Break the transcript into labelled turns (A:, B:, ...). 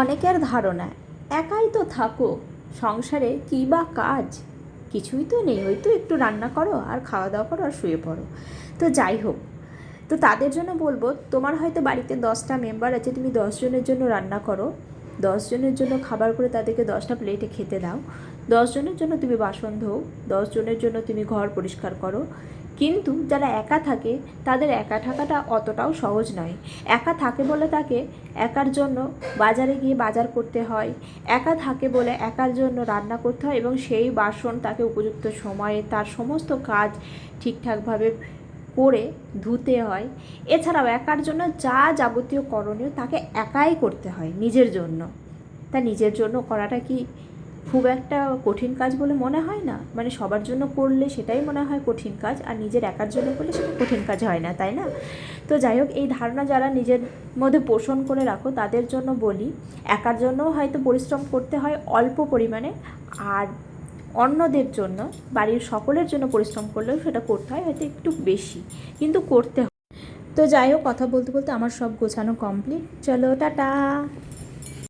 A: অনেকের ধারণা একাই তো থাকো, সংসারে কী বা কাজ, কিছুই তো নেই, ওই তো একটু রান্না করো আর খাওয়া দাওয়া করো আর শুয়ে পড়ো। তো যাই হোক, তো তাদের জন্য বলবো, তোমার হয়তো বাড়িতে 10টা মেম্বার আছে, তুমি 10 জনের জন্য রান্না করো, 10 জনের জন্য খাবার করে তাদেরকে 10টা প্লেটে খেতে দাও, 10 জনের জন্য তুমি বাসন ধোও, 10 জনের জন্য তুমি ঘর পরিষ্কার করো। কিন্তু যারা একা থাকে তাদের একা থাকাটা অতটাও সহজ নয়। একা থাকে বলে তাকে একার জন্য বাজারে গিয়ে বাজার করতে হয়, একা থাকে বলে একার জন্য রান্না করতে হয় এবং সেই বাসন তাকে উপযুক্ত সময়ে তার সমস্ত কাজ ঠিকঠাকভাবে করে ধুতে হয়। এছাড়াও একার জন্য যা যাবতীয় করণীয় তাকে একাই করতে হয় নিজের জন্য। তা নিজের জন্য করাটা কি খুব একটা কঠিন কাজ বলে মনে হয় না? মানে সবার জন্য করলে সেটাই মনে হয় কঠিন কাজ, আর নিজের একার জন্য করলে সেটা কঠিন কাজ হয় না, তাই না? তো যাই হোক, এই ধারণা যারা নিজের মধ্যে পোষণ করে রাখো তাদের জন্য বলি, একার জন্যও হয়তো পরিশ্রম করতে হয় অল্প পরিমাণে, আর অন্যদের জন্য, বাড়ির সকলের জন্য পরিশ্রম করলেও সেটা করতে হয় হয়তো একটু বেশি, কিন্তু করতে হয়। তো যাই হোক, কথা বলতে বলতে আমার সব গোছানো কমপ্লিট। চলো, টাটা।